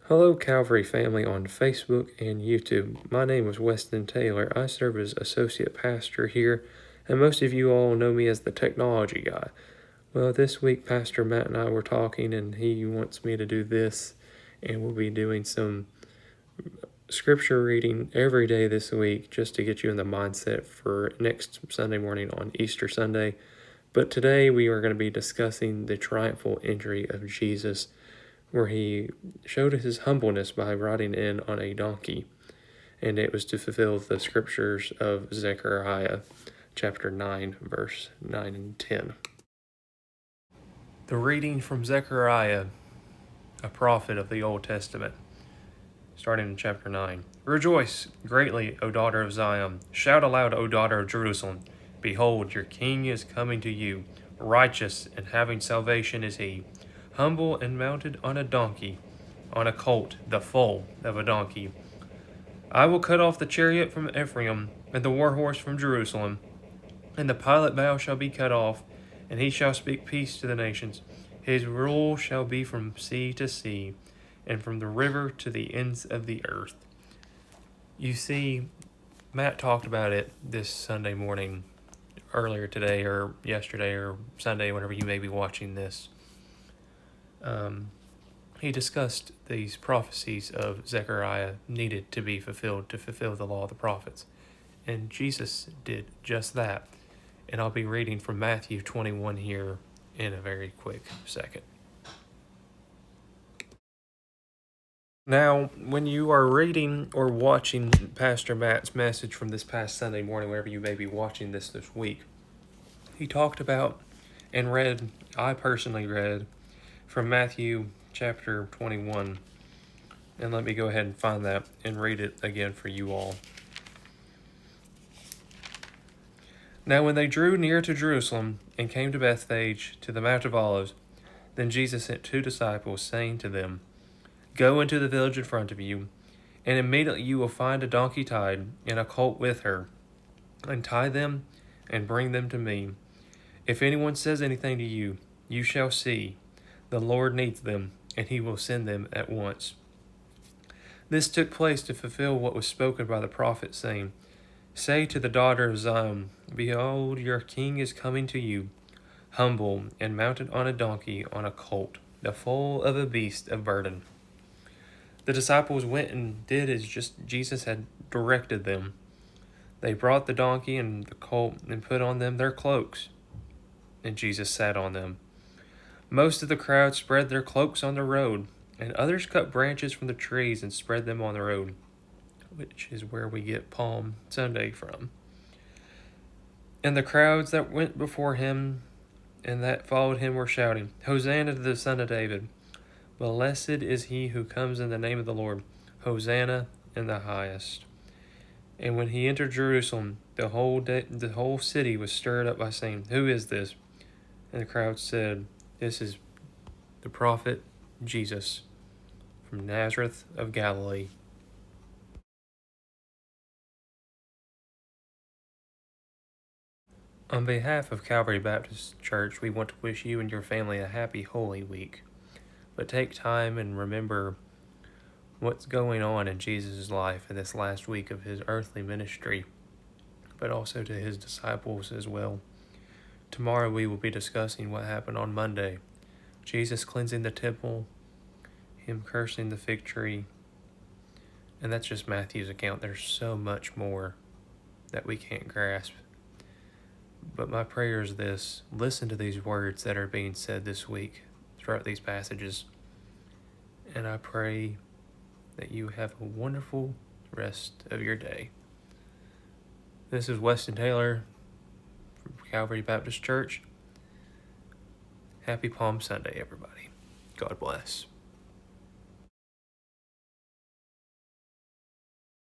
Hello, Calvary family on Facebook and YouTube. My name is Weston Taylor. I serve as associate pastor here, and most of you all know me as the technology guy. Well, this week, Pastor Matt and I were talking, and he wants me to do this, and we'll be doing some scripture reading every day this week just to get you in the mindset for next Sunday morning on Easter Sunday. But today we are going to be discussing the triumphal entry of Jesus, where he showed his humbleness by riding in on a donkey, and it was to fulfill the scriptures of Zechariah chapter 9, verse 9 and 10. The reading from Zechariah, a prophet of the Old Testament, starting in chapter 9. Rejoice greatly, O daughter of Zion. Shout aloud, O daughter of Jerusalem. Behold, your king is coming to you. Righteous and having salvation is he, humble and mounted on a donkey, on a colt, the foal of a donkey. I will cut off the chariot from Ephraim, and the war horse from Jerusalem, and the pilot bow shall be cut off, and he shall speak peace to the nations. His rule shall be from sea to sea, and from the river to the ends of the earth. You see, Matt talked about it this Sunday morning, earlier today, or yesterday, or Sunday, whenever you may be watching this. He discussed these prophecies of Zechariah needed to be fulfilled to fulfill the law of the prophets. And Jesus did just that. And I'll be reading from Matthew 21 here in a very quick second. Now, when you are reading or watching Pastor Matt's message from this past Sunday morning, wherever you may be watching this week, he talked about and read, I personally read, from Matthew chapter 21. And let me go ahead and find that and read it again for you all. Now when they drew near to Jerusalem and came to Bethphage to the Mount of Olives, then Jesus sent 2 disciples, saying to them, Go into the village in front of you, and immediately you will find a donkey tied and a colt with her. Untie them and bring them to me. If anyone says anything to you, you shall see. The Lord needs them, and he will send them at once. This took place to fulfill what was spoken by the prophet, saying, Say to the daughter of Zion, Behold, your king is coming to you, humble and mounted on a donkey, on a colt, the foal of a beast of burden. The disciples went and did as Jesus had directed them. They brought the donkey and the colt and put on them their cloaks, and Jesus sat on them. Most of the crowd spread their cloaks on the road, and others cut branches from the trees and spread them on the road, which is where we get Palm Sunday from. And the crowds that went before him and that followed him were shouting, Hosanna to the Son of David. Blessed is he who comes in the name of the Lord. Hosanna in the highest. And when he entered Jerusalem, the whole city was stirred up by saying, Who is this? And the crowd said, This is the prophet Jesus from Nazareth of Galilee. On behalf of Calvary Baptist Church, we want to wish you and your family a happy Holy Week. But take time and remember what's going on in Jesus' life in this last week of his earthly ministry, but also to his disciples as well. Tomorrow we will be discussing what happened on Monday. Jesus cleansing the temple, him cursing the fig tree, and that's just Matthew's account. There's so much more that we can't grasp. But my prayer is this: listen to these words that are being said this week throughout these passages, and I pray that you have a wonderful rest of your day. This is Weston Taylor from Calvary Baptist Church. Happy Palm Sunday, everybody. God bless.